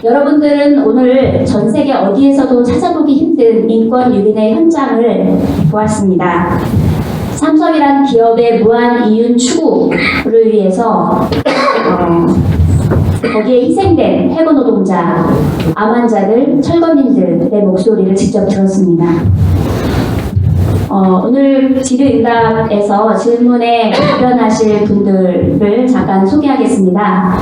여러분들은 오늘 전 세계 어디에서도 찾아보기 힘든 인권 유린의 현장을 보았습니다. 삼성이란 기업의 무한 이윤 추구를 위해서 거기에 희생된 해고 노동자, 암 환자들, 철거민들의 목소리를 직접 들었습니다. 오늘 질의응답에서 질문에 답변하실 분들을 잠깐 소개하겠습니다.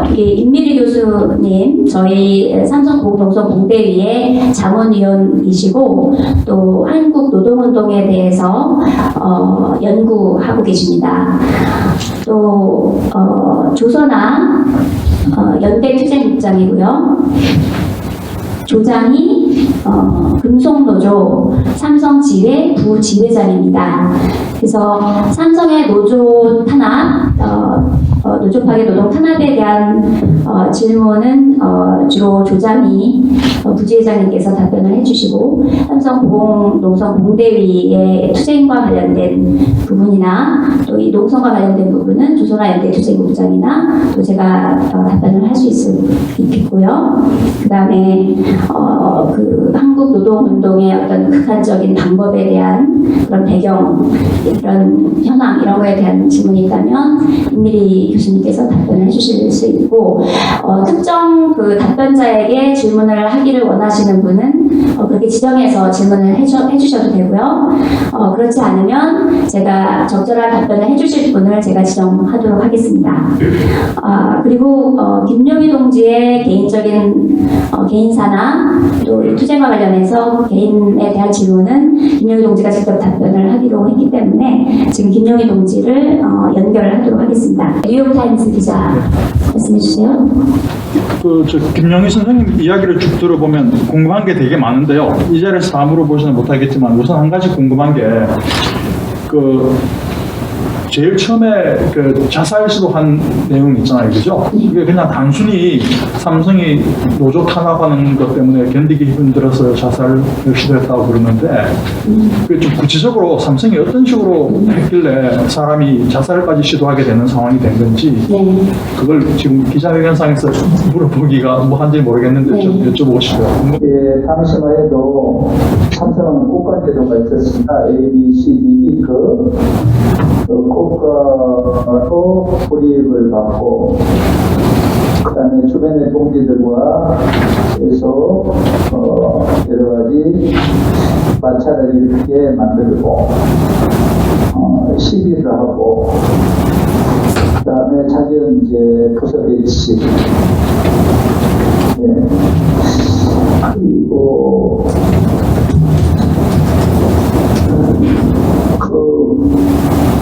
이게 임미리 교수님, 저희 삼성동성공대위의 자문위원이시고 또 한국노동운동에 대해서 연구하고 계십니다. 또 조선아 연대투쟁국장이고요. 조장이 금속노조 삼성지회 부지회장입니다. 그래서 삼성의 노조 탄압, 노조 파괴 노동 탄압에 대한 질문은 주로 조장이 부지회장님께서 답변을 해주시고 삼성노동공대위의 투쟁과 관련된 부분이나 또 이 농성과 관련된 부분은 조선아 연대투쟁국장이나 또 제가 답변을 할 수 있겠고요. 그 다음에 그 한국 노동운동의 어떤 극한적인 방법에 대한 그런 배경, 이런 현황, 이런 거에 대한 질문이 있다면 임미리 교수님께서 답변을 해주실 수 있고, 특정 그 답변자에게 질문을 하기를 원하시는 분은 그렇게 지정해서 질문을 해주셔도 되고요. 그렇지 않으면 제가 적절한 답변을 해주실 분을 제가 지정하도록 하겠습니다. 그리고 김용희 동지의 개인적인 개인사나 또 투쟁과 관련해서 개인에 대한 질문은 김용희 동지가 직접 답변을 하기로 했기 때문에 지금 김용희 동지를 연결을 하도록 하겠습니다. 뉴욕타임스 기자 말씀해 주세요. 김용희 선생님 이야기를 쭉 들어보면 궁금한 게 되게 많은데요. 이 자리에서 다 물어보지는 못하겠지만 우선 한 가지 궁금한 게 제일 처음에 자살 시도한 내용 있잖아요, 그죠? 이게 그냥 단순히 삼성이 노조 탄압하는 것 때문에 견디기 힘들어서 자살을 시도했다고 그러는데, 좀 구체적으로 삼성이 어떤 식으로 했길래 사람이 자살까지 시도하게 되는 상황이 된 건지, 그걸 지금 기자회견상에서 물어보기가 한지 모르겠는데 좀 여쭤보고 싶어요. 예, 당시만 해도 삼성은 국가제도가 있었습니다. A, B, C, D, E 국가로 불이익을 받고, 그 다음에 주변의 동지들과 해서 여러 가지 마찰을 일으키게 만들고 시비를 하고, 그 다음에 자기는 이제 부서 배치, 그리고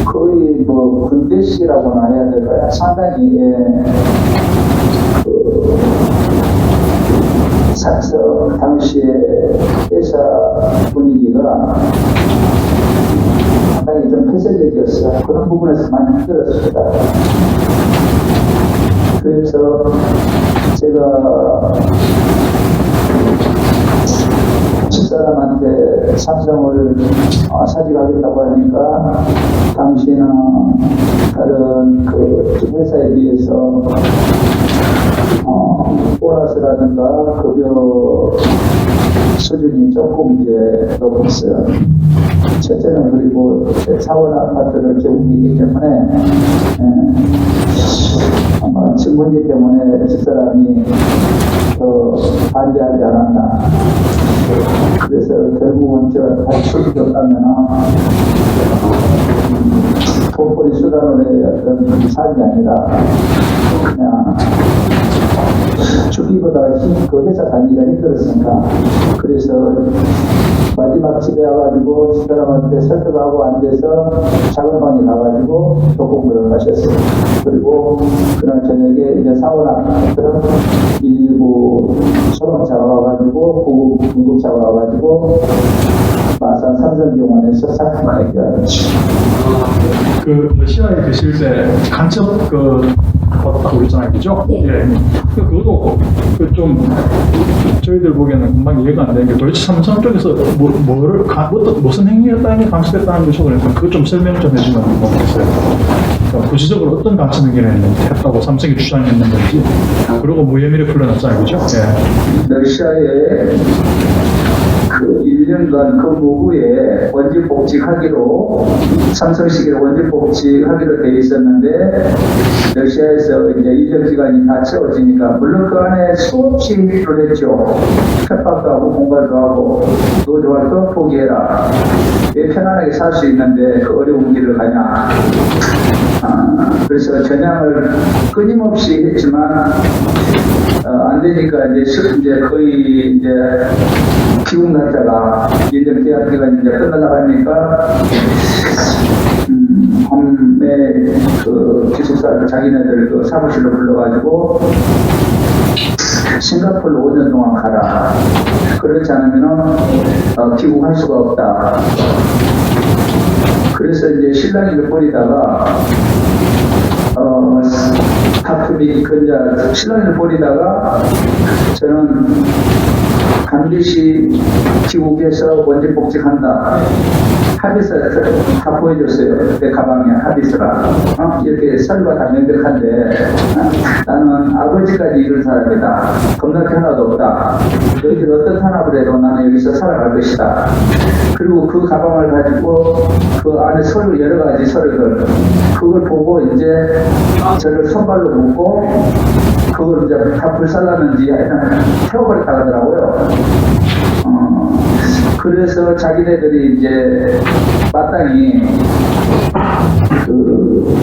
거의 군대식이라고나 해야 될까요? 상당히 삼성 당시에 회사 분위기가 상당히 좀 폐쇄적이었어요. 그런 부분에서 많이 힘들었습니다. 그래서 제가 집사람한테 삼성을 사직하겠다고 하니까 당시에는 다른 회사에 비해서 보너스라든가 급여 수준이 조금 이제 높았어요. 첫째는 그리고 사원 아파트를 제공이 있기 때문에 친문제 때문에 집사람이 더 반대하지 않았나. 그래서 결국은 제가 다시 출국했다면 돈벌이 수단으로의 어떤 삶이 아니라 그냥 주기보다 그 회사 다니기가 힘들었으니까, 그래서 마지막 집에 와가지고 집사람한테 설득하고 안 돼서 작은 방에 가가지고 독공부를 마셨어요. 그리고 그날 저녁에 이제 사원 앞에서 119 소방차가 와가지고 구급차가 와가지고 마산 삼성병원에서 사건을 해결하죠. 러시아에 계실 때 간첩 받았다고 그랬잖아요, 그죠? 예. 그것도 좀 저희들 보기에는 금방 이해가 안 되는 게, 도대체 삼성 쪽에서 무슨 행위였다는 게 감시됐다는 거죠? 그러니까 그거 좀 설명 좀 해주면 고맙겠어요. 그 구체적으로 어떤 가치 능계를 했다고 삼성이 주장했는 건지, 그리고 무혐의를 풀려났잖아요, 그죠? 예. 러시아에 그 1년간 근무 후에 원직 복직하기로 삼성식으로 원직 복직하기로 돼 있었는데 러시아에서 이제 일정 기간이 다 채워지니까 물론 그 안에 수없이 일을 했죠. 협박도 하고 공갈도 하고 노조활동 포기해라. 왜 편안하게 살 수 있는데 그 어려운 길을 가냐. 그래서 전향을 끊임없이 했지만 안 되니까 이제 거의 이제 기운 날짜가 1년 계약 기간이 이제 끝나가니까 밤에 그 기숙사 자기네들 그 사무실로 불러가지고 싱가포르로 5년 동안 가라. 그렇지 않으면은 귀국할 수가 없다. 그래서 이제 신랑이를 버리다가 다툼이 이제 신랑이를 버리다가 저는 반드시 귀국해서 원직 복직한다. 합의서 다 보여줬어요. 내 가방에 합의서라. 이렇게 서류가 다 명백한데 나는 아버지까지 이룬 사람이다. 겁날 게 하나도 없다. 너희들 어떤 탄압을 해도 나는 여기서 살아갈 것이다. 그리고 그 가방을 가지고 그 안에 서류 여러 가지 서류들 그걸 보고 이제 저를 손발로 묶고 그걸 이제 다 불살랐는지 태워버렸다 하더라고요. 그래서 자기네들이 이제 마땅히 그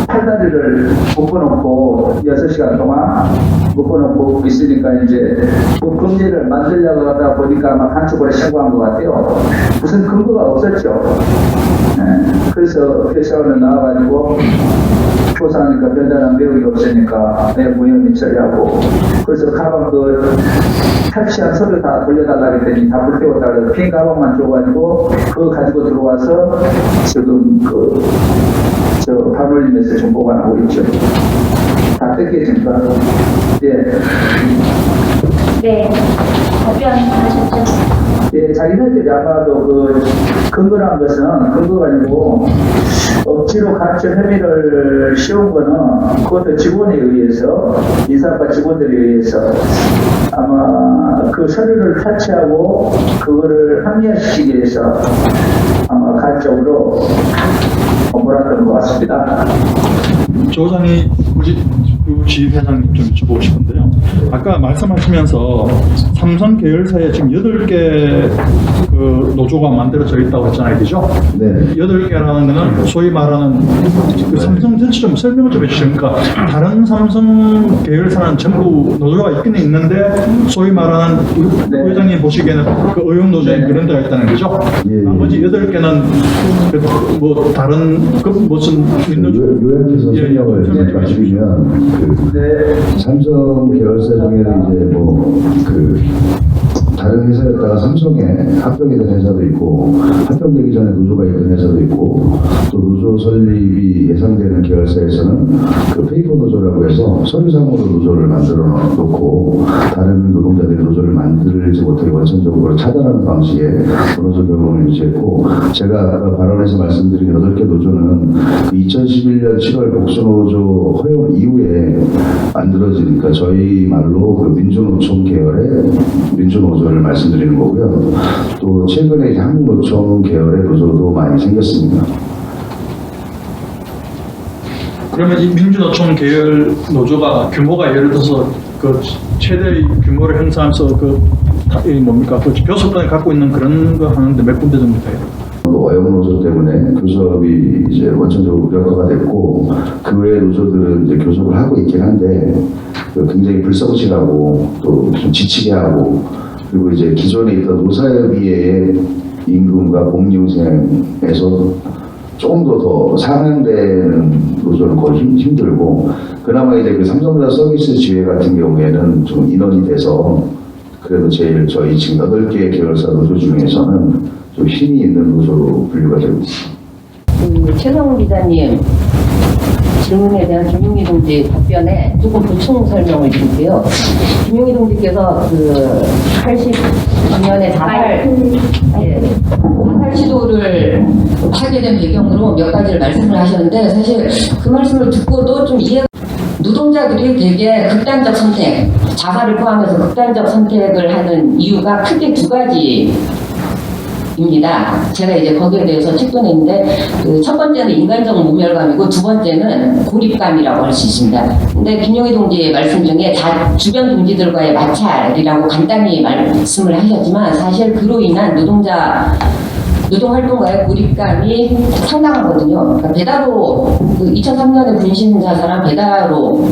팔다리를 묶어놓고 6시간 동안 묶어놓고 있으니까 이제 뭐 금지를 만들려고 하다 보니까 아마 간첩으로 신고한 것 같아요. 무슨 근거가 없었죠. 그래서 회사원을 나와가지고 조사하니까 별다른 내용이 없으니까 내 무혐의 처리하고 그래서 가방 그 탈취한 서류 다 돌려달라 그랬더니 다 불태웠다 그래서 빈 가방만 줘가지고 그거 가지고 들어와서 지금 저 반올림에서 지금 보관하고 있죠. 다 뜯겨진다. 예. 네, 답변하셨죠? 예, 자기네들이 아마도 그 근거란 것은 근거가 아니고 억지로 간첩 혐의를 씌운 거는 그것도 직원에 의해서 이사과 직원들에 의해서 아마 그 서류를 탈취하고 그거를 합리화시키기 위해서 아마 간접으로 몰았던 것 같습니다. 조장이 지휘회장님 좀 여쭤보고 싶은데요. 아까 말씀하시면서 삼성 계열사에 지금 8개 그 노조가 만들어져 있다고 했잖아요. 그죠? 네. 8개라는 거는 소위 말하는 그 삼성 전체 좀 설명을 좀 해주시죠. 그러니까 다른 삼성 계열사는 전부 노조가 있기는 있는데 소위 말하는 네. 회장님 보시기에는 그 의용 노조에 그런 데가 있다는 거죠? 예, 예. 나머지 8개는 뭐 다른 그 무슨 민노조 요약해서 예, 설명을 설명 좀 드리면 네. 삼성 계열사 중에는 이제 뭐 다른 회사였다가 삼성에 합병이 된 회사도 있고 합병되기 전에 노조가 있던 회사도 있고 또 노조 설립이 예상되는 계열사에서는 그 페이퍼 노조라고 해서 서류상으로 노조를 만들어 놓고 다른 노동자들이 노조를 만들지 못하게 원천적으로 차단하는 방식의 노조 경험을 유지했고 제가 아까 발언에서 말씀드린 8개 노조는 2011년 7월 복수노조 허용 이후에 만들어지니까 저희 말로 그 민주노총 계열의 민주노조를 말씀드리는 거고요. 또 최근에 이제 한국노총 계열의 노조도 많이 생겼습니다. 그러면 이 민주노총 계열 노조가 규모가 예를 들어서 그 최대 규모를 행사하면서 이 뭡니까 그 교섭단을 갖고 있는 그런 거 하는데 몇 군데 정도 돼요? 어용 노조 때문에 교섭이 이제 원천적으로 무력화가 됐고 그 외의 노조들은 이제 교섭을 하고 있긴 한데 굉장히 불성실하고 또 좀 지치게 하고 그리고 이제 기존에 있던 노사협의회의 임금과 복리후생에서 조금 더 상향되는 노조는 거의 힘들고 그나마 이제 그 삼성전자 서비스 지회 같은 경우에는 좀 인원이 돼서 그래도 제일 저희 지금 8개 계열사 노조 중에서는 좀 힘이 있는 노조로 분류가 되고 있습니다. 최성훈 기자님, 질문에 대한 김용희 동지 답변에 조금 보충 설명을 드릴게요. 김용희 동지께서 그 89년에 자살 시도를 하게 된 배경으로 몇 가지를 말씀을 하셨는데, 사실 그 말씀을 듣고도 좀 노동자들이 되게 극단적 선택, 자살을 포함해서 극단적 선택을 하는 이유가 크게 두 가지입니다. 제가 이제 거기에 대해서 책도 냈는데, 그 첫 번째는 인간적 모멸감이고 두 번째는 고립감이라고 할 수 있습니다. 근데 김용희 동지의 말씀 중에 주변 동지들과의 마찰이라고 간단히 말씀을 하셨지만, 사실 그로 인한 노동활동가의 고립감이 상당하거든요. 그러니까 배다로, 2003년에 분신 자살한 배다로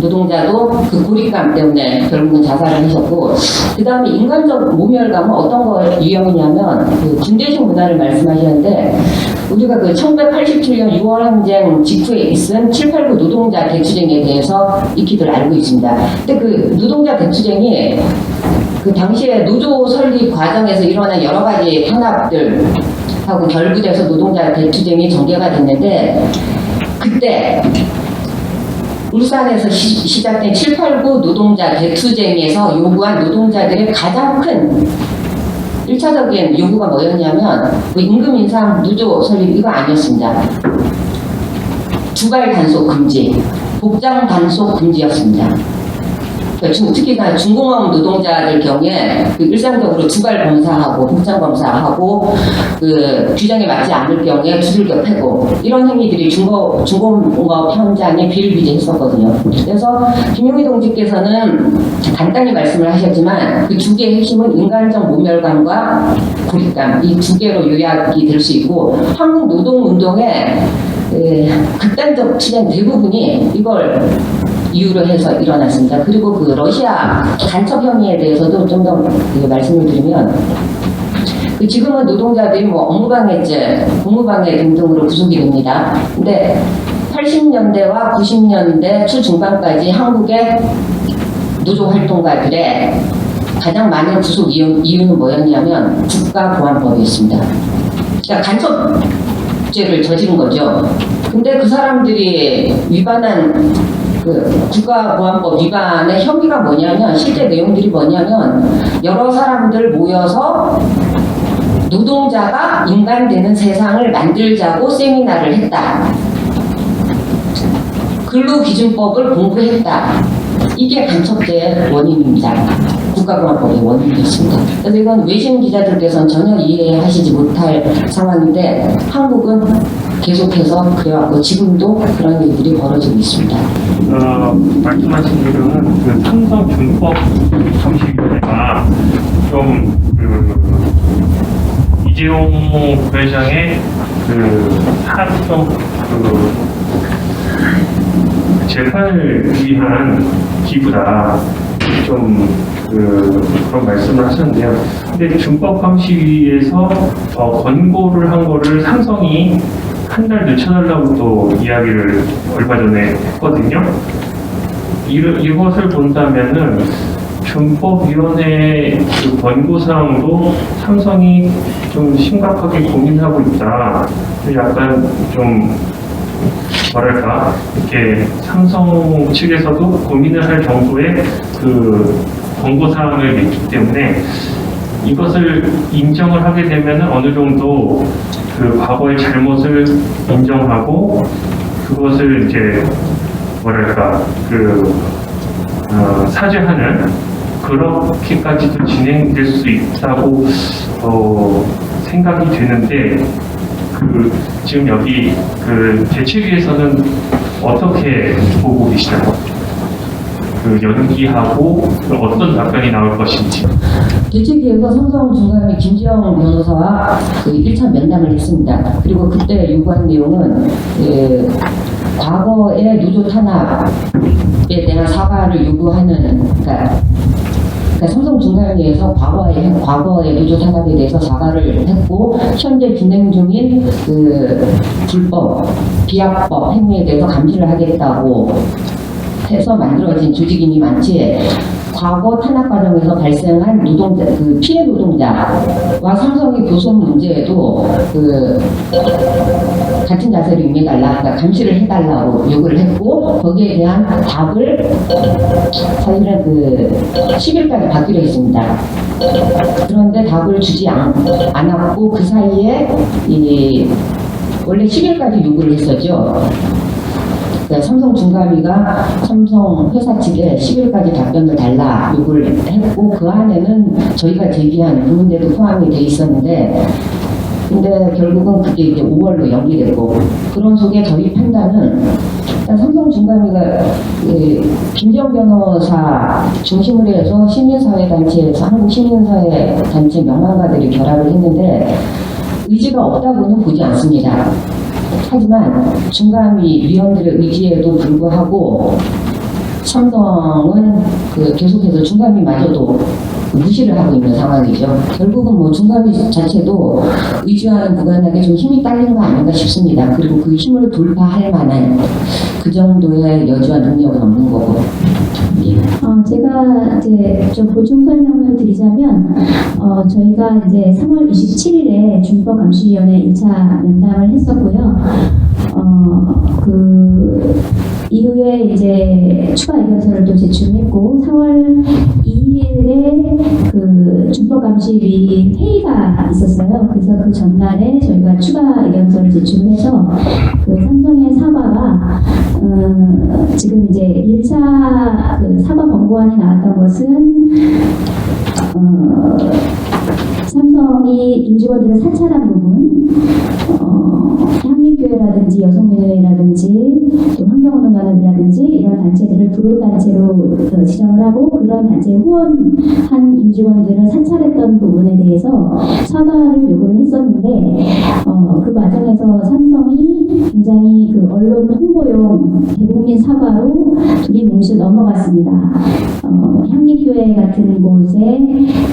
노동자도 그 고립감 때문에 결국은 자살을 하셨고, 그 다음에 인간적 모멸감은 어떤 거 유형이냐면, 그 군대식 문화를 말씀하셨는데, 우리가 그 1987년 6월 항쟁 직후에 있은 789 노동자 대투쟁에 대해서 익히들 알고 있습니다. 근데 그 노동자 대투쟁이 그 당시에 노조 설립 과정에서 일어난 여러 가지 탄압들하고 결부돼서 노동자 대투쟁이 전개가 됐는데, 그때 울산에서 시작된 789 노동자 대투쟁에서 요구한 노동자들의 가장 큰 1차적인 요구가 뭐였냐면, 임금 인상, 노조 설립 이거 아니었습니다. 주갈 단속 금지, 복장 단속 금지였습니다. 특히나 중공업 노동자들 경우에 그 일상적으로 주갈 검사하고 복장 검사하고 그 규정에 맞지 않을 경우에 두들겨 패고 이런 행위들이 중공업 현장에 비일비재했었거든요. 그래서 김용희 동지께서는 간단히 말씀을 하셨지만 그 두 개의 핵심은 인간적 모멸감과 고립감, 이 두 개로 요약이 될 수 있고, 한국 노동운동의 극단적 투쟁 대부분이 이걸 이유로 해서 일어났습니다. 그리고 그 러시아 간첩 혐의에 대해서도 좀 더 말씀을 드리면, 그 지금은 노동자들이 뭐 업무방해죄, 공무방해 등등으로 구속이 됩니다. 근데 80년대와 90년대 초중반까지 한국의 노조활동가들의 가장 많은 구속 이유는 뭐였냐면 국가보안법이었습니다. 그러니까 간첩죄를 저지른 거죠. 근데 그 사람들이 위반한 그 국가보안법 위반의 혐의가 뭐냐면, 실제 내용들이 뭐냐면, 여러 사람들 모여서 노동자가 인간되는 세상을 만들자고 세미나를 했다. 근로기준법을 공부했다. 이게 간첩죄의 원인입니다. 국가보안법의 원인이었습니다. 그래서 이건 외신 기자들께서는 전혀 이해하시지 못할 상황인데, 한국은 계속해서 그래왔고 지금도 그런 일들이 벌어지고 있습니다. 말씀하신 대로는 그 삼성준법 감시위원회가 좀 이재용 부회장의 사업성 재판을 위한 기부다, 좀 그런 말씀을 하셨는데요. 근데 준법감시위에서 권고를 한 거를 삼성이 한 달 늦춰달라고 또 이야기를 얼마 전에 했거든요. 이것을 본다면은 준법위원회 그 권고사항도 삼성이 좀 심각하게 고민하고 있다. 약간 좀 뭐랄까, 이렇게 삼성 측에서도 고민을 할 정도의 그 권고사항을 냈기 때문에 이것을 인정을 하게 되면 어느 정도 그 과거의 잘못을 인정하고 그것을 이제 뭐랄까 사죄하는 그렇게까지도 진행될 수 있다고 생각이 되는데, 지금 여기 대책위에서는 어떻게 보고 계시나요? 연기하고 어떤 답변이 나올 것인지. 대책위에서 삼성 중간에 김지영 변호사와 1차 면담을 했습니다. 그리고 그때 요구한 내용은 과거의 노조 탄압에 대한 사과를 요구하는, 그러니까 삼성 중간위에서 과거의 노조 탄압에 대해서 사과를 했고, 현재 진행 중인 불법, 비합법 행위에 대해서 감시를 하겠다고 해서 만들어진 조직인이 많지, 과거 탄압 과정에서 발생한 피해 노동자와 삼성의 교섭 문제에도 같은 자세로 임해달라, 그러니까 감시를 해달라고 요구를 했고, 거기에 대한 답을 사실은 그 10일까지 받기로 했습니다. 그런데 답을 주지 않았고, 그 사이에 원래 10일까지 요구를 했었죠. 삼성 중감위가 삼성 회사 측에 10일까지 답변을 달라 요구를 했고, 그 안에는 저희가 제기한 부분들도 포함이 돼 있었는데, 근데 결국은 그게 이제 5월로 연기됐고, 그런 속에 저희 판단은 일단 삼성 중감위가 김정 변호사 중심으로 해서 시민사회단체에서 한국시민사회단체 명망가들이 결합을 했는데 의지가 없다고는 보지 않습니다. 하지만 중감위 위원들의 의지에도 불구하고 삼성은 계속해서 중감위마저도 무시를 하고 있는 상황이죠. 결국은 뭐 중감위 자체도 의지와는 무관하게 좀 힘이 딸린 거 아닌가 싶습니다. 그리고 그 힘을 돌파할 만한 그 정도의 여지와 능력은 없는 거고. 제가 이제 좀 보충 설명을 드리자면, 저희가 이제 3월 27일에 준법감시위원회 1차 면담을 했었고요. 그 이후에 이제 추가 의견서를 또 제출했고, 4월 2일에 그 준법감시위 회의가 있었어요. 그래서 그 전날에 저희가 추가 의견서를 제출해서 그 삼성의 사과가 지금 이제 1차 그 사과 권고안이 나왔던 것은 삼성이 임직원들을 사찰한 부분, 한국교회라든지 여성민회라든지 또 환경운동연합이라든지 이런 단체들을 불호단체로 지정을 하고, 그런 단체에 후원한 임직원들을 사찰했던 부분에 대해서 사과를 요구를 했었는데, 그 과정에서 삼성이 굉장히 그 언론 홍보용 대국민 사과로 둘이 뭉실 넘어갔습니다. 향리교회 같은 곳에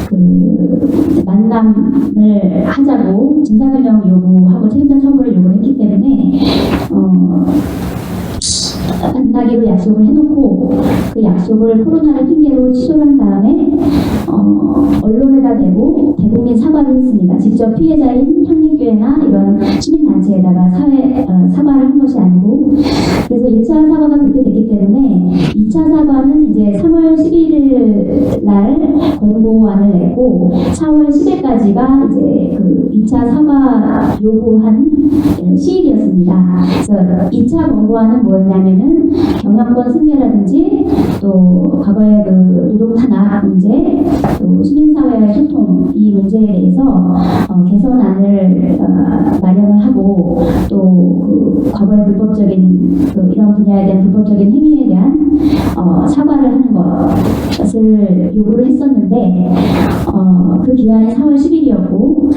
그 만남을 하자고 진상규명 요구하고 책임자 처벌을 요구했기 때문에 만나기로 약속을 해놓고, 그 약속을 코로나를 핑계로 취소를 한 다음에 언론에다 대고 대국민 사과를 했습니다. 직접 피해자인 향림교회나 이런 시민단체에다가 사과를 한 것이 아니고, 그래서 1차 사과가 그렇게 됐기 때문에 2차 사과는 이제 3월 11일 날 권고안을 내고 4월 10일까지가 이제 그 2차 사과 요구한 시일이었습니다. 그래서 2차 권고안은 뭐였냐면은 경영권 승계라든지 또 과거의 그 노동 탄압 문제, 또 시민사회와의 소통, 이 문제에 대해서 개선안을 마련을 하고, 또 그 과거의 불법적인 이런 분야에 대한 불법적인 행위에 대한 사과를 하는 것을 요구를 했었는데, 그 기한이 4월 10일이었고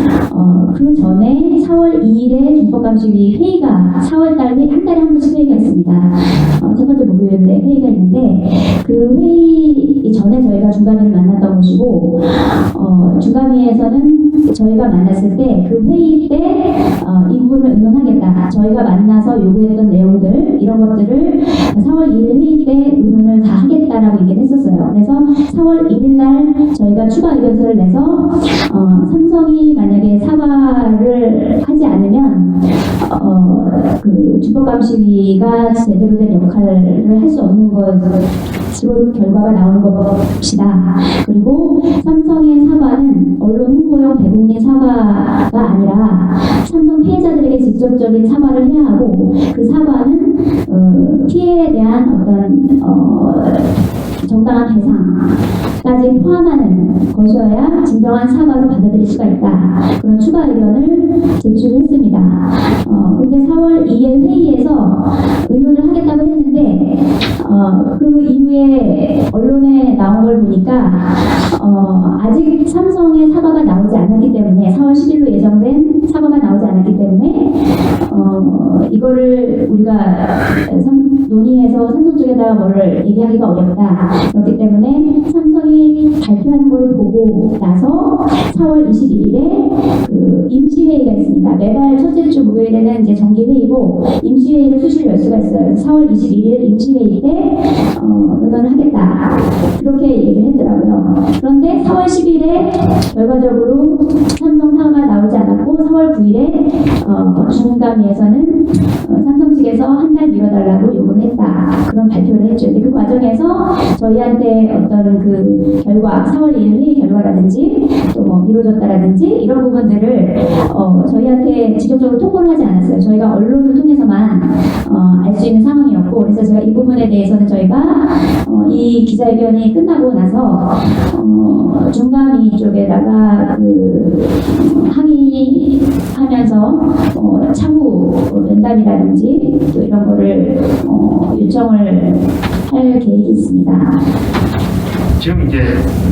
그 전에 4월 2일에 준법감시위 회의가 4월달 한 달에 한 번씩 회의가 있습니다. 첫 번째 목요일에 회의가 있는데, 그 회의 전에 저희가 중감위를 만났던 것이고, 중감위에서는 저희가 만났을 때 그 회의 때 이 부분을 의논하겠다, 저희가 만나서 요구했던 내용들 이런 것들을 4월 2일 회의 때 의논을 다 하겠다라고 얘기를 했었어요. 그래서 4월 1일 날 저희가 추가 의견서를 내서 삼성이 만약에 사과를 하지 않으면 그 준법감시위가 제대로 된 역할을 할 수 없는 것으로 결과가 나오는 것이다. 그리고 삼성의 사과는 언론 홍보용 대국민 사과가 아니라 삼성 피해자들에게 직접적인 사과를 해야 하고, 그 사과는 피해에 대한 어떤 정당한 배상까지 포함하는 것이어야 진정한 사과로 받아들일 수가 있다. 그런 추가 의견을 제출했습니다. 근데 4월 2일 회의에서 의논을 하겠다고 했는데, 그 이후에 언론에 나온 걸 보니까 아직 삼성의 사과가 나오지 않았기 때문에, 4월 10일로 예정된 사과가 나오지 않았기 때문에 이거를 우리가 논의해서 삼성 쪽에다가 뭐를 얘기하기가 어렵다. 그렇기 때문에 삼성이 발표한 걸 보고 나서 4월 22일에 그 임시회의가 있습니다. 매달 첫째 주 목요일에는 이제 정기회의고 임시회의를 수시로 열 수가 있어요. 4월 21일 임시회의 때 의논을 하겠다. 그렇게 얘기를 했더라고요. 그런데 4월 10일에 결과적으로 삼성 사과가 나오지 않았고 4월 9일에 중감위에서는 삼성 측에서 한 달 미뤄달라고 요구를 했다. 그런 발표를 했죠. 근데 그 과정에서 저희한테 어떤 그 결과, 4월 2일 회의 결과라든지 또 뭐 미뤄졌다라든지 이런 부분들을 저희한테 직접적으로 통보를 하지 않았어요. 저희가 언론을 통해서만 알 수 있는 상황이었고, 그래서 제가 이 부분에 대해서는 저희가 이 기자회견이 끝나고 나서 중감위 쪽에다가 그 항의하면서 차후 면담이라든지 또 이런 거를 요청을 할 계획이 있습니다. 지금 이제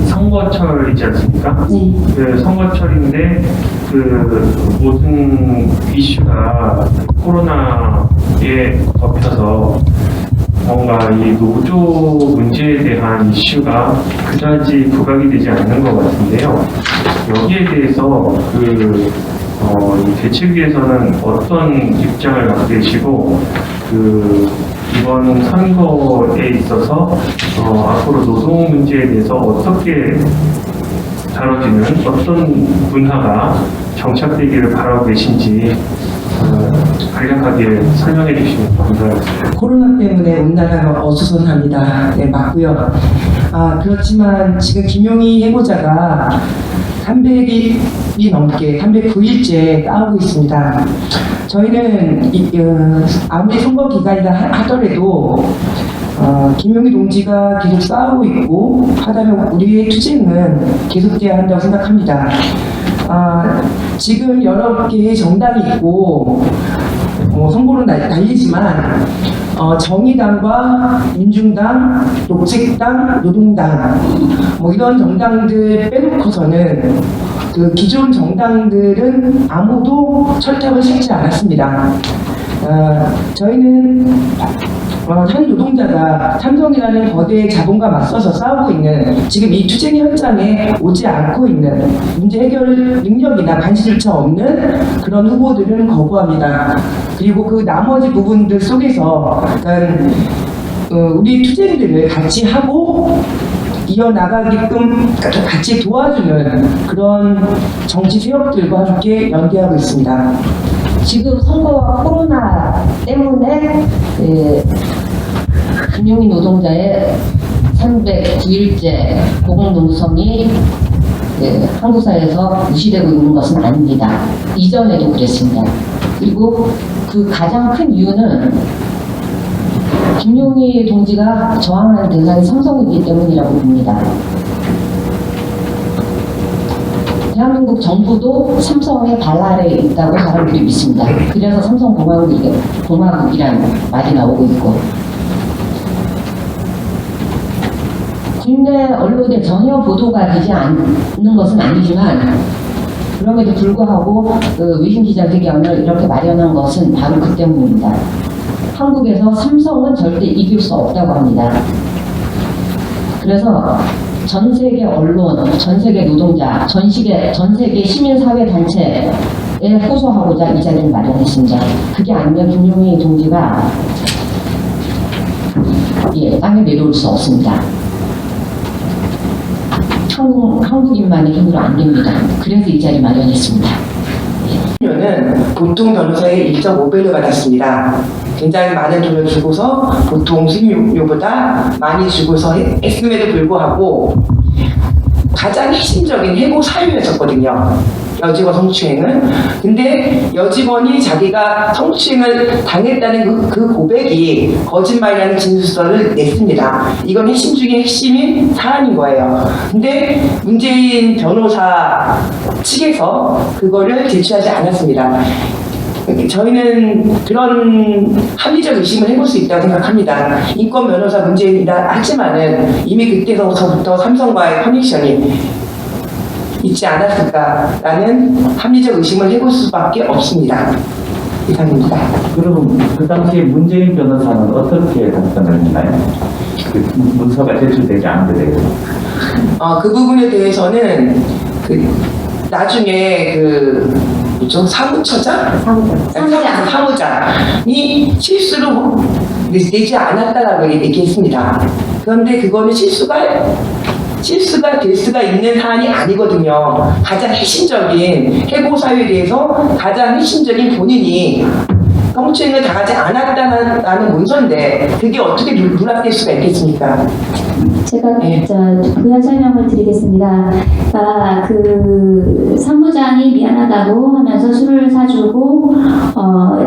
선거철이지 않습니까? 네. 그 선거철인데 그 모든 이슈가 코로나에 덮여서 뭔가 이 노조 문제에 대한 이슈가 그다지 부각이 되지 않는 것 같은데요. 여기에 대해서 이 대책위에서는 어떤 입장을 갖고 계시고 이번 선거에 있어서 앞으로 노동 문제에 대해서 어떻게 다뤄지는 어떤 문화가 정착되기를 바라고 계신지 간략하게 설명해 주시면 감사하겠습니다. 코로나 때문에 온난화가 어수선합니다. 네, 맞고요. 그렇지만 지금 김용희 해고자가 300일이 넘게 309일째 싸우고 있습니다. 저희는 아무리 선거 기간이라 하더라도 김용희 동지가 계속 싸우고 있고 하다면 우리의 투쟁은 계속돼야 한다고 생각합니다. 지금 여러 개의 정당이 있고 선거로 날리지만 정의당과 민중당, 녹색당, 노동당 이런 정당들 빼놓고서는 그 기존 정당들은 아무도 철탑을 싣지 않았습니다. 저희는 한 노동자가 삼성이라는 거대 자본과 맞서서 싸우고 있는 지금 이 투쟁 현장에 오지 않고 있는 문제 해결 능력이나 관심조차 없는 그런 후보들은 거부합니다. 그리고 그 나머지 부분들 속에서 우리 투쟁들을 같이 하고 이어나가게끔 같이 도와주는 그런 정치 세력들과 함께 연대하고 있습니다. 지금 선거와 코로나 때문에 김용희 노동자의 309일째 고공농성이 한국 사회에서 무시되고 있는 것은 아닙니다. 이전에도 그랬습니다. 그리고 그 가장 큰 이유는 김용희 동지가 저항하는 대상이 삼성이기 때문이라고 봅니다. 대한민국 정부도 삼성의 발 아래에 있다고 사람들이 믿습니다. 그래서 삼성공화국이라는 말이 나오고 있고, 국내 언론에 전혀 보도가 되지 않는 것은 아니지만 그럼에도 불구하고 외신 기자회견을 이렇게 마련한 것은 바로 그 때문입니다. 한국에서 삼성은 절대 이길 수 없다고 합니다. 그래서 전 세계 언론, 전 세계 노동자, 전 세계 시민사회 단체에 호소하고자 이 자리를 마련했습니다. 그게 아니면 김용희 동지가 땅에 내려올 수 없습니다. 한국인만의 힘으로 안 됩니다. 그래서 이 자리 마련했습니다. 는 보통 변호사의 1.5배를 받았습니다. 굉장히 많은 돈을 주고서 보통 수임료보다 많이 주고서 했음에도 불구하고 가장 핵심적인 해고 사유였었거든요. 여직원 성추행은. 근데 여직원이 자기가 성추행을 당했다는 그 고백이 거짓말이라는 진술서를 냈습니다. 이건 핵심 중에 핵심인 사안인 거예요. 근데 문재인 변호사 측에서 그거를 제출하지 않았습니다. 저희는 그런 합리적 의심을 해볼 수 있다고 생각합니다. 인권 변호사 문제이다 하지만은 이미 그때서부터 삼성과의 커넥션이 있지 않았을까라는 합리적 의심을 해볼 수밖에 없습니다. 이상입니다. 그럼 그 당시에 문재인 변호사는 어떻게 답변을 했나요? 그 문서가 제출되지 않은 데 대해서. 그 부분에 대해서는 나중에 사무처장? 사무장이 실수로 내지 않았다라고 얘기했습니다. 그런데 그거는 실수가 될 수가 있는 사안이 아니거든요. 가장 핵심적인 해고 사유에 대해서 가장 핵심적인 본인이 성추행을 당하지 않았다는 문서인데 그게 어떻게 누락될 수가 있겠습니까? 제가 네. 부연 설명을 드리겠습니다. 그 사무장이 미안하다고 하면서 술을 사주고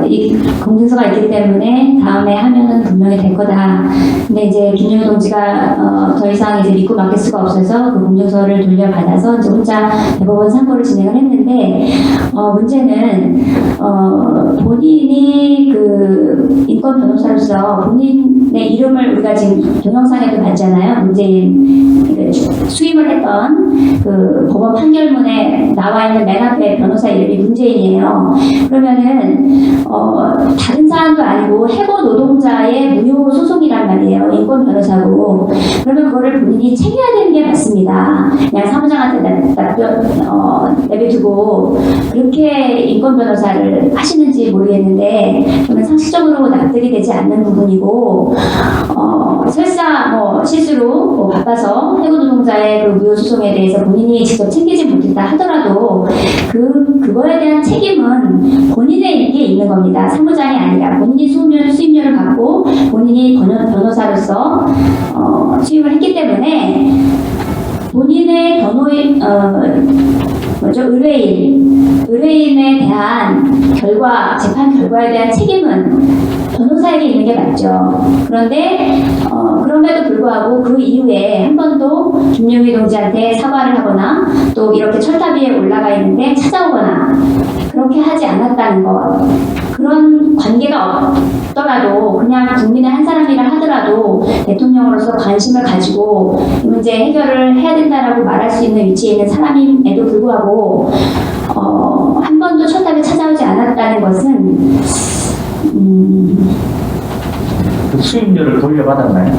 이 공증서가 있기 때문에 다음에 하면은 분명히 될 거다. 근데 이제 김용희 동지가 더 이상 이제 믿고 맡길 수가 없어서 그 공증서를 돌려받아서 이제 혼자 대법원 상고를 진행을 했는데 문제는 본인이 그 인권 변호사로서 본인의 이름을 우리가 지금 동영상에도 봤잖아요. 문재인 수임을 했던 그 법원 판결문에 나와 있는 맨 앞에 변호사 이름이 문재인이에요. 그러면은 다른 사안도 아니고 해고 노동자의 무효 소송이란 말이에요. 인권 변호사고. 그러면 그거를 본인이 챙겨야 되는 게 맞습니다. 그냥 사무장한테 내비두고 그렇게 인권 변호사를 하시는지 모르겠는데 저는 상식적으로 납득이 되지 않는 부분이고 설사 뭐 실수로 뭐 바빠서 해고 노동자의 그 무효 소송에 대해서 본인이 직접 챙기지 못했다 하더라도 그거에 대한 책임은 본인에게 있는 겁니다. 사무장이 아니라 본인이 수임료를 받고 본인이 변호사로서 수임을 했기 때문에 본인의 의뢰인에 대한 재판 결과에 대한 책임은 변호사에게 있는 게 맞죠. 그런데 그럼에도 불구하고 그 이후에 한 번도 김용희 동지한테 사과를 하거나 또 이렇게 철탑 위에 올라가 있는데 찾아오거나 그렇게 하지 않았다는 것. 그런 관계가 없더라도 그냥 국민의 한 사람이라 하더라도 대통령으로서 관심을 가지고 이 문제 해결을 해야 된다라고 말할 수 있는 위치에 있는 사람임에도 불구하고 한 번도 철탑에 찾아오지 않았다는 것은 그 수임료를 돌려받았나요?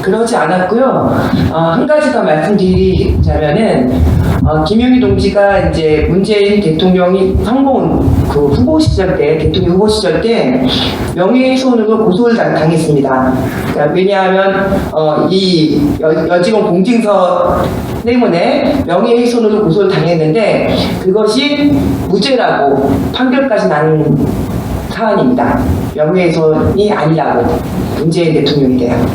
그러지 않았고요. 한 가지 더 말씀드리자면은 김용희 동지가 이제 문재인 대통령이 그 후보 시절 때 대통령 후보 시절 때 명예훼손으로 고소를 당했습니다. 그러니까 왜냐하면 이 여직원 공증서 때문에 명예훼손으로 고소를 당했는데 그것이 무죄라고 판결까지 나는 사안입니다. 명예훼손이 아니라고 문재인 대통령에 대한.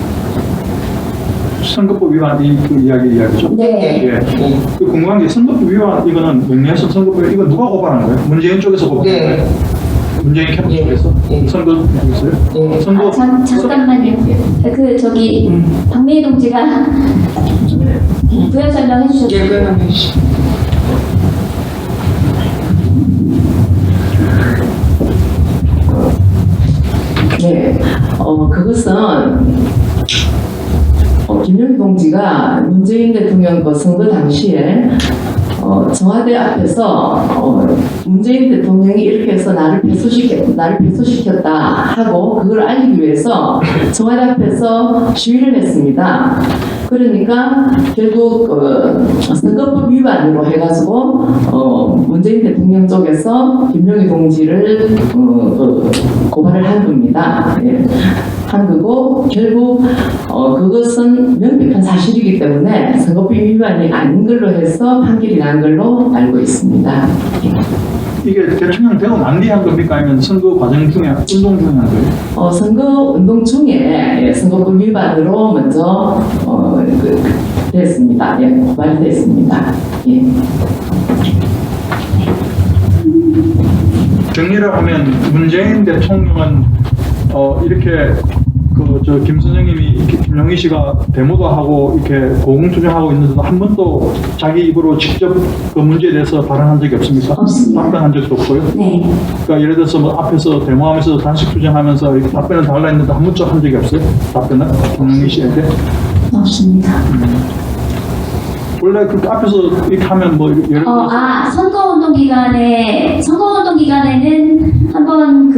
선거법 위반 그 이야기죠. 네. 예. 그 궁금한 게 선거법 위반 이거는 명예훼손 선거법 이거 누가 고발한 거예요? 문재인 쪽에서 고발한 네. 거예요? 문재인 캠프 쪽에서 네. 선거 중에서요? 네. 선거 잠깐만요. 박민희 동지가 부연 설명해 주셨죠. 예, 그러면 해주시죠. 네, 그것은 김용희 동지가 문재인 대통령 그 선거 당시에 청와대 앞에서 문재인 대통령이 이렇게 해서 나를 패소시켰다 하고 그걸 알리기 위해서 청와대 앞에서 시위를 했습니다. 그러니까 결국 선거법 위반으로 해가지고 문재인 대통령 쪽에서 김용희 동지를 고발을 한 겁니다. 예. 한 거고 결국 그것은 명백한 사실이기 때문에 선거법 위반이 아닌 걸로 해서 판결이 난 걸로 알고 있습니다. 이게 대통령 되고 난 뒤에 한 겁니까? 아니면 선거 과정 중에 운동 중에 한 거예요? 선거 운동 중에 선거법 위반으로 먼저 됐습니다. 예, 고발이 됐습니다. 예. 정리를 하면 문재인 대통령은 이렇게 김 선생님이 김용희 씨가 데모도 하고 이렇게 고공투쟁하고 있는데도 한 번도 자기 입으로 직접 그 문제에 대해서 발언한 적이 없습니까? 없습니다. 답변한 적도 없고요. 네. 그러니까 예를 들어서 뭐 앞에서 데모하면서 단식 투쟁하면서 이렇게 답변을 달라 했는데 한 번도 한 적이 없어요. 답변을 김용희 씨한테. 없습니다. 원래 그렇게 앞에서 이렇게 하면 뭐 예를 들어서 선거운동 기간에는 한번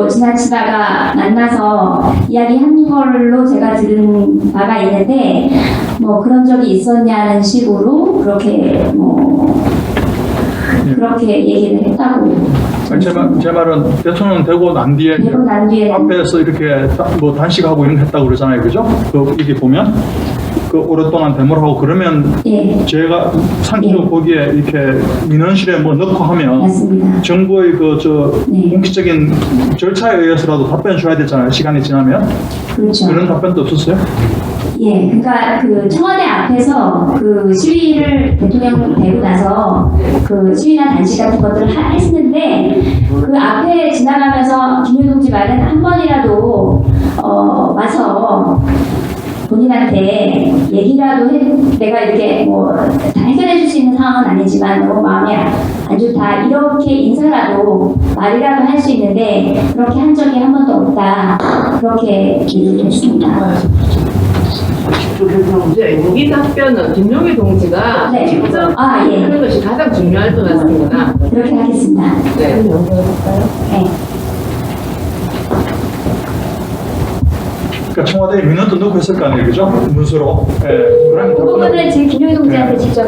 지나치다가 만나서 이야기한 걸로 제가 들은 바가 있는데, 그런 적이 있었냐는 식으로 그렇게 얘기를 했다고 아니, 제 말은 대통령 되고 난 뒤에 되고 난 뒤에 앞에서 이렇게 뭐 단식하고 이런 거 했다고 그러잖아요. 그죠? 이게 보면 그 오랫동안 데모를 하고 그러면 예, 제가 상기적으로 예. 보기에 이렇게 민원실에 뭐 넣고 하면 맞습니다. 정부의 네. 공식적인 절차에 의해서라도 답변 줘야 되잖아요. 시간이 지나면. 그렇죠. 그런 답변도 없었어요? 예, 그러니까 그 청와대 앞에서 그 시위를 대통령 되고 나서 그 시위나 단식 같은 것들을 했는데 그 앞에 지나가면서 김윤 동지 말은 한 번이라도 와서 본인한테 얘기라도 내가 이렇게 뭐 다 해결해 줄 수 있는 상황은 아니지만 너무 마음이 안 좋다 이렇게 인사라도 말이라도 할 수 있는데 그렇게 한 적이 한 번도 없다 그렇게 얘기를 했습니다. 이제 여기 답변은 김용희 동지가 네. 직접 예. 하는 것이 가장 중요할 것 같습니다. 그렇게 하겠습니다. 네. 네. 그러니까 청와대에 민원도 넣고 했을 거 아니에요. 그죠? 문서로. 예. 그런 그 부분은 지금 김용희 동지한테 직접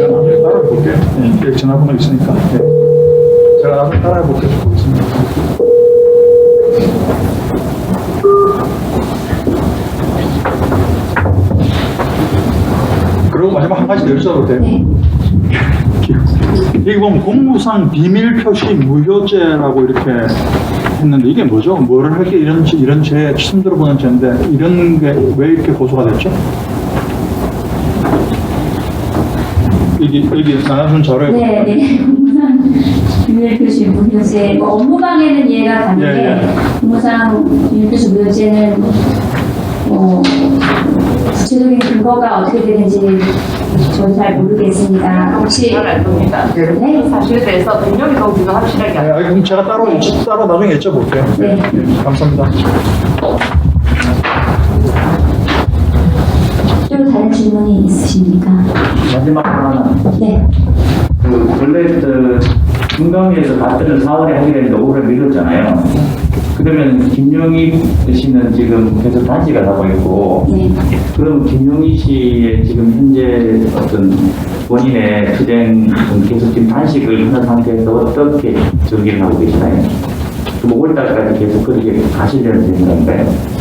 제가 나중에 따라해 볼게요. 여기 전화번호 있으니까. 제가 나중에 따라해 볼게요. 보겠습니다. 그리고 마지막 한 가지 더 여쭤봐도 돼요? 네. 여기 보면 공무상 비밀 표시 무효죄라고 이렇게 했는데 이게 뭐죠? 뭐를 할게 이런 죄 처음 들어보는 죄인데 이런 게 왜 이렇게 고소가 됐죠? 여기 나눠준 자료에 네, 네. 공무상 비밀 표시 무효죄, 뭐 업무방해는 이해가 가는데 예. 공무상 비밀 표시 무효죄는 구체적인 근거가 어떻게 되는지 저는 잘 모르겠습니다. 혹시 잘 알 겁니다. 네? 사실에 대해서 김용희 동지가 확실하게 알 그럼 제가 따로 나중에 여쭤볼게요. 네. 감사합니다. 또 다른 질문이 있으십니까? 마지막 하나. 네. 원래 중강위에서 답변을 4월에 하기로 했는데 5월에 미뤘잖아요. 그러면 김용희 씨는 지금 계속 단식을 하고 있고, 네. 그럼 김용희 씨의 지금 현재 어떤 본인의 투쟁 계속 지금 단식을 하는 상태에서 어떻게 전개를 하고 계시나요? 그럼 5월달까지 계속 그렇게 가시려는 생각인가요?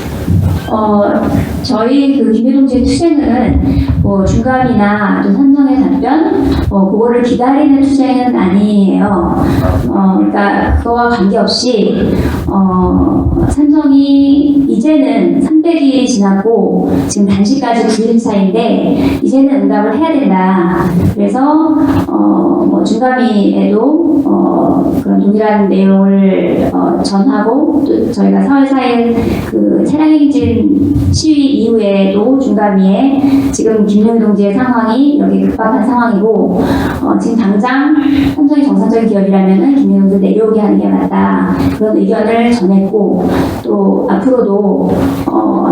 저희 그 김해 동지의 투쟁은 뭐 중감이나 또 삼성의 답변, 그거를 기다리는 투쟁은 아니에요. 그러니까 그거와 관계없이 삼성이 이제는 300이 지났고 지금 단식까지 9일 차인데 이제는 응답을 해야 된다. 그래서 뭐 중감위에도 그런 동일한 내용을 전하고 또 저희가 4월 4일 그 차량행진 시위 이후에도 중감위에 지금 김용희 동지의 상황이 이렇게 급박한 상황이고 지금 당장 삼성이 정상적인 기업이라면은 김용희 동지 내려오게 하는 게 맞다 그런 의견을 전했고 또 앞으로도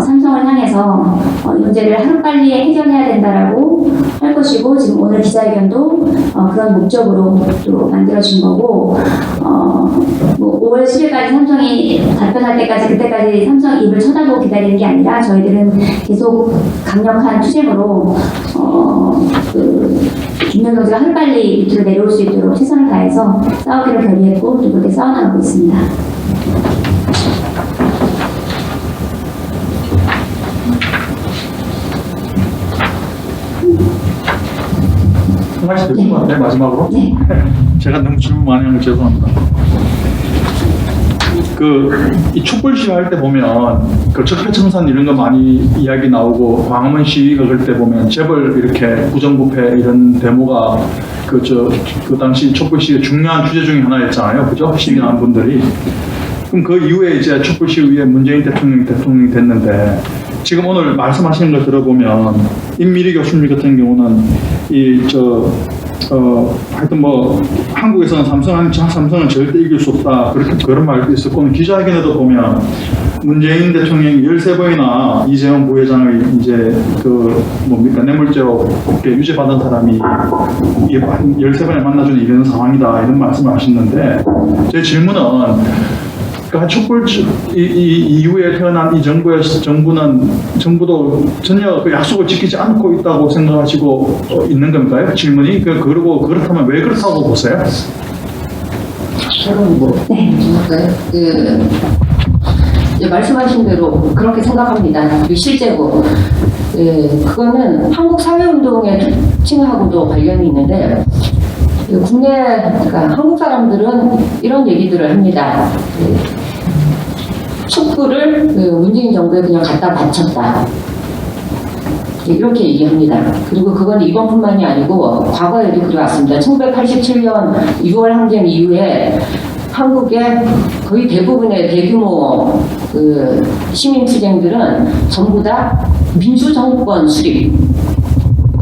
삼성을 향해서 이 문제를 하루빨리 해결해야 된다라고 할 것이고 지금 오늘 기자회견도 그런 목적으로 또 만들어진 거고 뭐 5월 10일까지 삼성이 답변할 때까지 그때까지 삼성 입을 쳐다보고 기다리는 게 아니라 저희들은 계속 강력한 투쟁으로 김용희 동지가 하루빨리 밑으로 내려올 수 있도록 최선을 다해서 싸우기로 결의했고 또 그렇게 싸워나가고 있습니다. 한 가지 더 있는 것 같아요. 마지막으로. 네. 제가 너무 질문 많이 하는 거 죄송합니다. 이 촛불 시위 할 때 보면 그 적폐청산 이런 거 많이 이야기 나오고 광화문 시위가 그럴 때 보면 재벌 이렇게 부정부패 이런 데모가 그 당시 촛불 시위의 중요한 주제 중에 하나였잖아요. 그죠? 시위한 분들이. 그럼 그 이후에 이제 촛불 시위에 문재인 대통령이 됐는데 지금 오늘 말씀하시는 걸 들어보면 임미리 교수님 같은 경우는 하여튼 뭐 한국에서는 삼성은 절대 이길 수 없다 그런 말도 있었고 기자회견에도 보면 문재인 대통령이 13번이나 이재용 부회장을 이제 그 뭡니까 뇌물죄로 유죄받은 사람이 13번을 만나주는 이런 상황이다 이런 말씀을 하셨는데 제 질문은 그러니까 촛불 이후에 태어난 이 정부도 전혀 그 약속을 지키지 않고 있다고 생각하시고 있는 건가요? 질문이 그리고 그렇다면 왜 그렇다고 보세요? 네. 말씀하신 대로 그렇게 생각합니다. 그리고 실제로 그거는 한국 사회운동의 특징하고도 관련이 있는데 국내 그러니까 한국 사람들은 이런 얘기들을 합니다. 촛불을 문재인 정부에 그냥 갖다 바쳤다. 이렇게 얘기합니다. 그리고 그건 이번뿐만이 아니고 과거에도 그래왔습니다. 1987년 6월 항쟁 이후에 한국의 거의 대부분의 대규모 시민투쟁들은 전부 다 민주정권 수립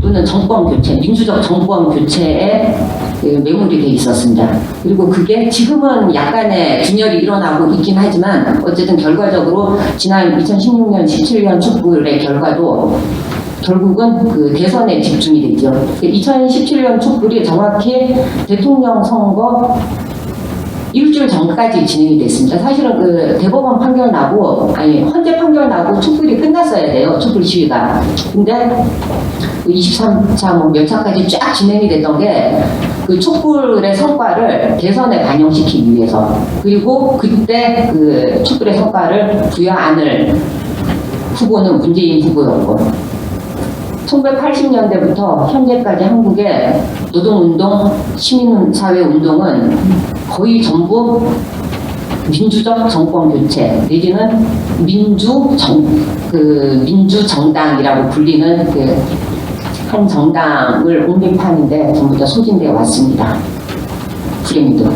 또는 정권 교체, 민주적 정권 교체에 매몰이 돼 있었습니다. 그리고 그게 지금은 약간의 균열이 일어나고 있긴 하지만 어쨌든 결과적으로 지난 2016년, 17년 촛불의 결과도 결국은 그 대선에 집중이 되죠. 2017년 촛불이 정확히 대통령 선거 일주일 전까지 진행이 됐습니다. 사실은 그 대법원 판결 나고, 헌재 판결 나고 촛불이 끝났어야 돼요. 촛불 시위가. 근데 23차 몇 차까지 쫙 진행이 됐던 게 그 촛불의 성과를 대선에 반영시키기 위해서. 그리고 그때 그 촛불의 성과를 부여안을 후보는 문재인 후보였고. 1980년대부터 현재까지 한국의 노동운동, 시민사회운동은 거의 전부 민주적 정권 교체 내지는 민주정당이라고 불리는 한 정당을 옹립하는데 전부 다 소진되어 왔습니다. 프레임도.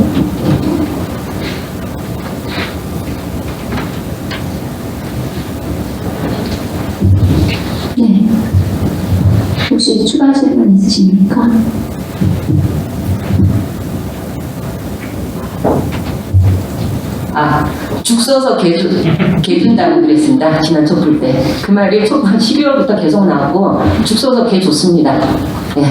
네. 혹시 추가 질문 있으십니까? 죽 써서 개 준다고 그랬습니다. 지난 촛불 때. 그 말이 12월부터 계속 나왔고, 죽 써서 개 줬습니다. 네.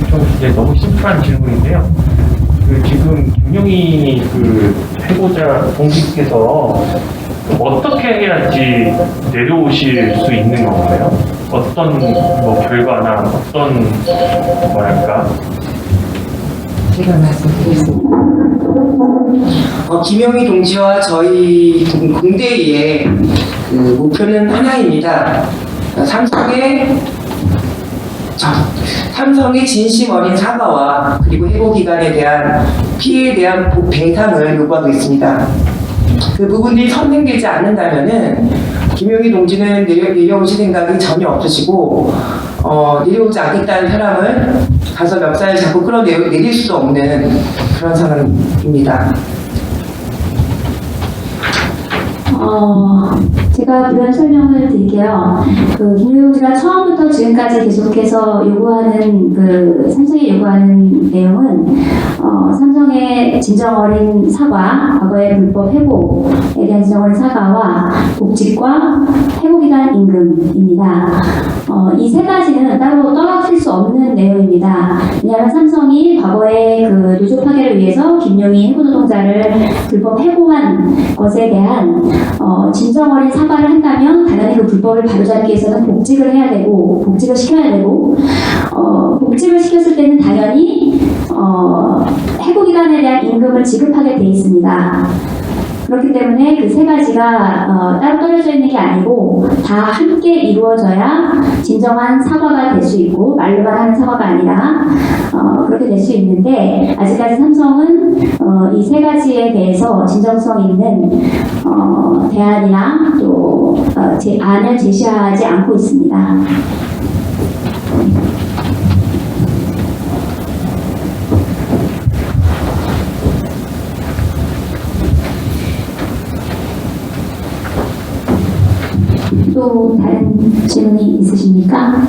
좀 이제 너무 심플한 질문인데요. 지금 김용희 해고자 동지께서 어떻게 해야지 내려오실 수 있는 건가요? 어떤 결과나 어떤 뭐랄까? 제가 말씀드리겠습니다. 김용희 동지와 저희 공대의 목표는 하나입니다. 삼성의 진심 어린 사과와 그리고 해고 기간에 대한 피해에 대한 배상을 요구하고 있습니다. 그 부분이 선행되지 않는다면은 김용희 동지는 내려오실 생각이 전혀 없으시고 내려오지 않겠다는 사람을 가서 멱살을 잡고 끌어내릴 수도 없는 그런 상황입니다. 제가 그런 설명을 드릴게요. 김용희가 처음부터 지금까지 계속해서 요구하는 삼성이 요구하는 내용은 삼성의 진정 어린 사과, 과거의 불법 해고에 대한 진정 어린 사과와 복직과 해고기간 임금입니다. 이 세 가지는 따로 떠나칠 수 없는 내용입니다. 왜냐하면 삼성이 과거의 노조 파괴를 위해서 김용희 해고 노동자를 불법 해고한 것에 대한 진정 어린 사과를 한다면 당연히 그 불법을 바로잡기 위해서는 복직을 해야 되고 복직을 시켜야 되고 복직을 시켰을 때는 당연히 해고 기간에 대한 임금을 지급하게 돼 있습니다. 그렇기 때문에 그 세 가지가 따로 떨어져 있는 게 아니고 다 함께 이루어져야 진정한 사과가 될 수 있고 말로만 하는 사과가 아니라 그렇게 될 수 있는데 아직까지 삼성은 이 세 가지에 대해서 진정성 있는 대안이나 또 안을 제시하지 않고 있습니다. 또 다른 질문이 있으십니까?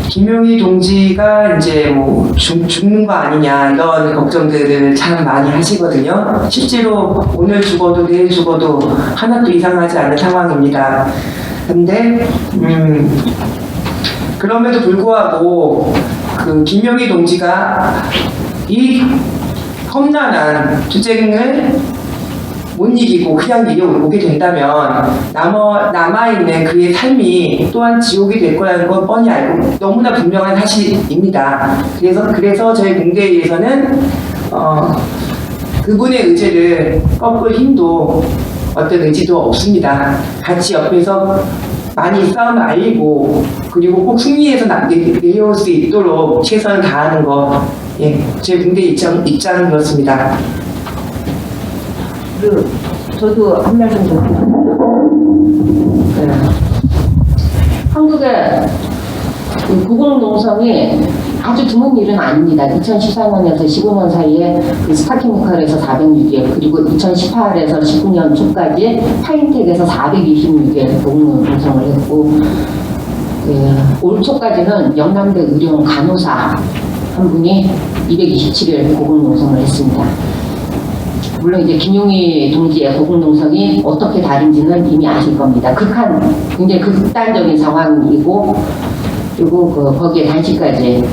김용희 동지가 이제 뭐 죽는 거 아니냐 이런 걱정들을 참 많이 하시거든요. 실제로 오늘 죽어도 내일 죽어도 하나도 이상하지 않은 상황입니다. 근데 그럼에도 불구하고 그 김용희 동지가 이 험난한 투쟁을 못 이기고 그냥 내려오게 된다면 남아있는 그의 삶이 또한 지옥이 될 거라는 건 뻔히 알고 너무나 분명한 사실입니다. 그래서 저희 공대에서는 그분의 의지를 꺾을 힘도 어떤 의지도 없습니다. 같이 옆에서 많이 싸움을 알리고 그리고 꼭 승리해서 내려올 수 있도록 최선을 다하는 거, 예, 제 공대 입장은 그렇습니다. 저도 한 말씀 좀 드릴게요. 네. 한국의 그 고공농성이 아주 드문 일은 아닙니다. 2014년에서 15년 사이에 그 스타키모칼에서 406일, 그리고 2018에서 19년 초까지 파인텍에서 426일 고공농성을 했고, 올 초까지는 영남대 의료원 간호사 한 분이 227일 고공농성을 했습니다. 물론 이제 김용희 동지의 고공농성이 어떻게 다른지는 이미 아실 겁니다. 굉장히 극단적인 상황이고, 그리고 거기에 단식까지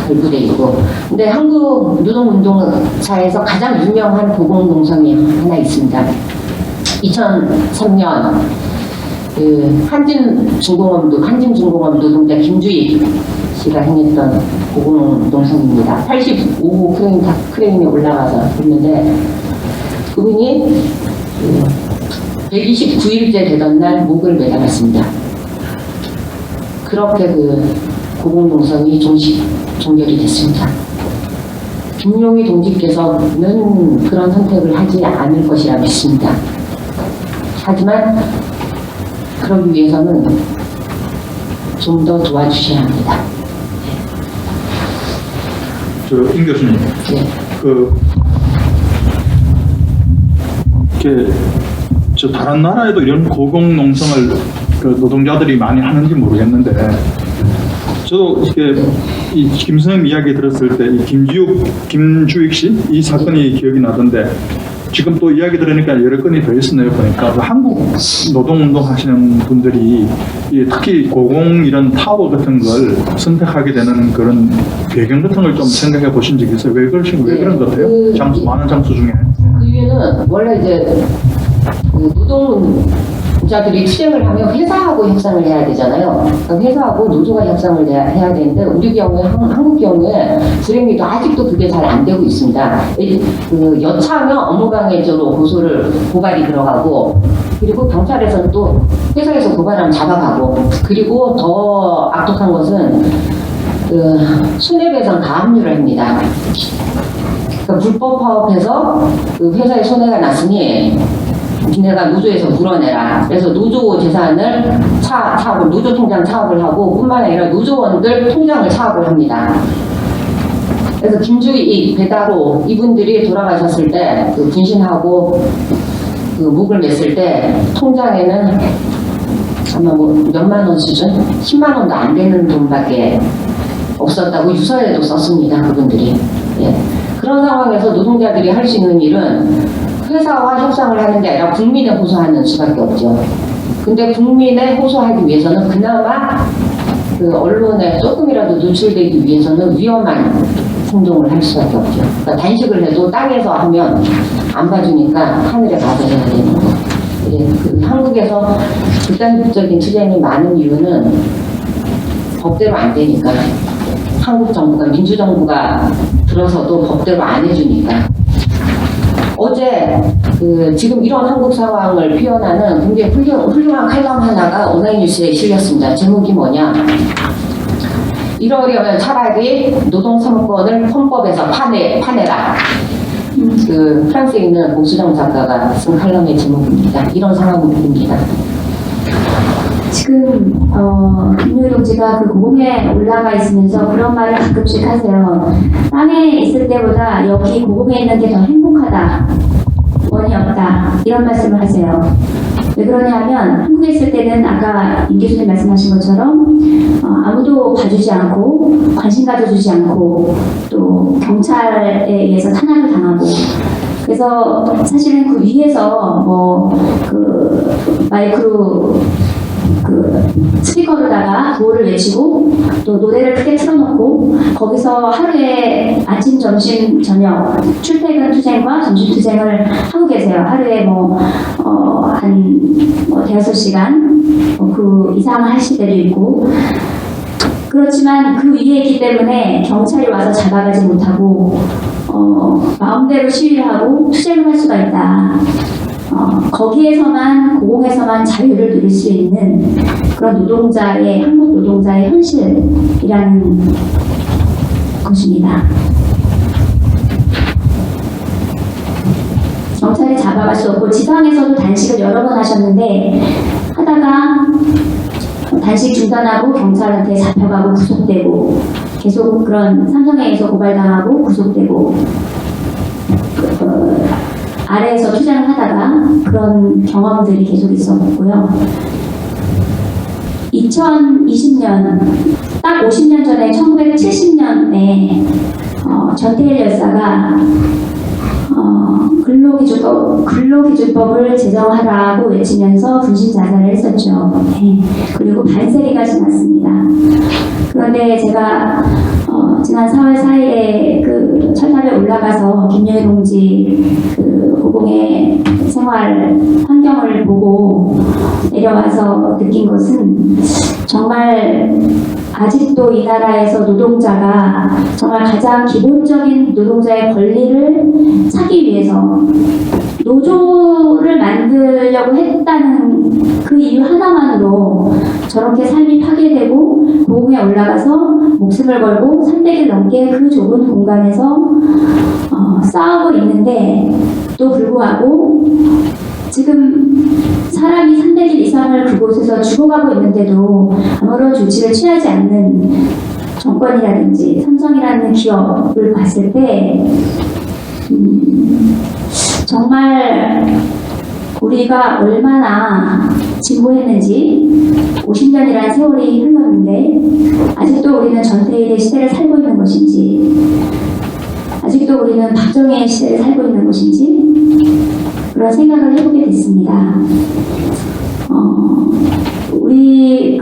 결부돼 있고. 근데 한국 노동운동사에서 가장 유명한 고공농성이 하나 있습니다. 2003년 한진중공업 노동자 김주익 씨가 행했던 고공농성입니다. 85호 크레인에 올라가서 했는데, 그분이 129일째 되던 날 목을 매달았습니다. 그렇게 그 고공농성이 종결이 됐습니다. 김용희 동지께서는 그런 선택을 하지 않을 것이라 믿습니다. 하지만 그러기 위해서는 좀 더 도와주셔야 합니다. 임 교수님, 네. 저 다른 나라에도 이런 고공농성을 그 노동자들이 많이 하는지 모르겠는데, 저도 이 김선생 이야기 들었을 때 이 김주익 씨 이 사건이 기억이 나던데, 지금 또 이야기 들으니까 여러 건이 더 있었네요. 보니까 한국 노동운동 하시는 분들이 특히 고공 이런 타워 같은 걸 선택하게 되는 그런 배경 같은 걸 좀 생각해 보신 적이 있어요? 왜 그런 것 같아요? 많은 장소 중에. 그 이유는 원래 이제 노동자들이 투쟁을 하면 회사하고 협상을 해야 되잖아요. 그러니까 회사하고 노조가 협상을 해야 되는데, 우리 경우에 한국 경우에 불행히도 아직도 그게 잘 안 되고 있습니다. 여차하면 업무방해죄로 고발이 들어가고, 그리고 경찰에서는 또 회사에서 고발하면 잡아가고, 그리고 더 악독한 것은 손해배상 가압류를 합니다. 그러니까 불법 파업해서 그 회사에 손해가 났으니 니네가 노조에서 물어내라. 그래서 노조 재산을 차압을, 노조 통장 차압을 하고, 뿐만 아니라 노조원들 통장을 차압을 합니다. 그래서 김주익, 배다로 이분들이 돌아가셨을 때, 그 분신하고 그 목을 맸을 때 통장에는 아마 뭐 몇만 원 수준, 10만 원도 안 되는 돈밖에 없었다고 유서에도 썼습니다. 그분들이. 예. 그런 상황에서 노동자들이 할 수 있는 일은 회사와 협상을 하는 게 아니라 국민에 호소하는 수밖에 없죠. 근데 국민에 호소하기 위해서는 그나마 그 언론에 조금이라도 노출되기 위해서는 위험한 행동을 할 수밖에 없죠. 그러니까 단식을 해도 땅에서 하면 안 봐주니까 하늘에 가서 해야 되는 거. 예, 그 한국에서 극단적인 투쟁이 많은 이유는 법대로 안 되니까. 한국 정부가, 민주정부가 들어서도 법대로 안 해주니까. 어제 지금 이런 한국 상황을 표현하는 굉장히 훌륭한 칼럼 하나가 오나이뉴스에 실렸습니다. 제목이 뭐냐? 이러려면 차라리 노동 3권을 헌법에서 파내라. 프랑스에 있는 보수정 작가가 쓴 칼럼의 제목입니다. 이런 상황입니다. 지금 김용희 동지가 그 고공에 올라가 있으면서 그런 말을 가끔씩 하세요. 땅에 있을 때보다 여기 고공에 있는 게 더 행복하다. 원이 없다 이런 말씀을 하세요. 왜 그러냐면 한국에 있을 때는 아까 임 교수님 말씀하신 것처럼 아무도 봐주지 않고 관심 가져주지 않고 또 경찰에 의해서 탄압을 당하고 그래서 사실은 그 위에서 뭐 그 마이크로 그 스피커로다가 구호를 외치고 또 노래를 크게 틀어놓고 거기서 하루에 아침, 점심, 저녁 출퇴근 투쟁과 점심 투쟁을 하고 계세요. 하루에 한 대여섯 시간 그 이상 하실 때도 있고 그렇지만 그 위에 있기 때문에 경찰이 와서 잡아가지 못하고 마음대로 시위를 하고 투쟁을 할 수가 있다. 거기에서만 고공에서만 자유를 누릴 수 있는 그런 노동자의 한국 노동자의 현실이라는 것입니다. 경찰이 잡아갈 수 없고 지방에서도 단식을 여러 번 하셨는데 하다가 단식 중단하고 경찰한테 잡혀가고 구속되고 계속 그런 삼성에 의해서 고발당하고 구속되고 아래에서 투쟁을 하다가 그런 경험들이 계속 있었고요. 2020년 딱 50년 전에 1970년에 전태일 열사가 근로기준법을 제정하라고 외치면서 분신 자살을 했었죠. 네. 그리고 반세기가 지났습니다. 그런데 제가 지난 4월 4일에 그 철탑에 올라가서 김여희 동지 그 고공의 생활 환경을 보고 내려와서 느낀 것은 정말 아직도 이 나라에서 노동자가 정말 가장 기본적인 노동자의 권리를 찾기 위해서 노조를 만들려고 했다는 그 이유 하나만으로 저렇게 삶이 파괴되고 고공에 올라가서 목숨을 걸고 300일 넘게 그 좁은 공간에서 싸우고 있는데 또 불구하고 지금 사람이 300일 이상을 그곳에서 죽어가고 있는데도 아무런 조치를 취하지 않는 정권이라든지 삼성이라는 기업을 봤을 때 정말 우리가 얼마나 진보했는지 50년이라는 세월이 흘렀는데 아직도 우리는 전태일의 시대를 살고 있는 것인지 아직도 우리는 박정희의 시대를 살고 있는 것인지 그런 생각을 해보게 됐습니다. 우리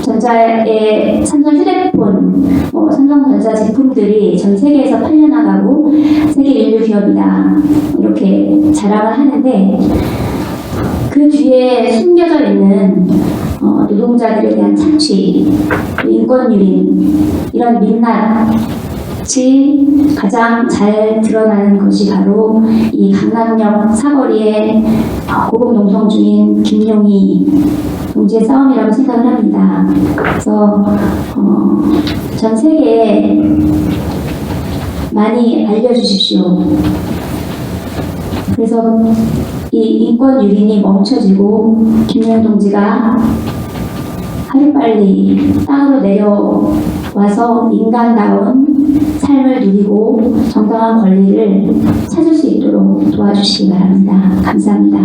삼성전자의 삼성 휴대폰, 삼성전자 제품들이 전 세계에서 팔려나가고 세계 인류 기업이다 이렇게 자랑을 하는데 그 뒤에 숨겨져 있는 노동자들에 대한 착취, 인권유린 이런 민낯이 가장 잘 드러나는 것이 바로 이 강남역 사거리의 고공농성 중인 김용희 동지의 싸움이라고 생각을 합니다. 그래서 전 세계에 많이 알려주십시오. 그래서 이 인권 유린이 멈춰지고 김용희 동지가 하루빨리 땅으로 내려와서 인간다운 삶을 누리고 정당한 권리를 찾을 수 있도록 도와주시기 바랍니다. 감사합니다.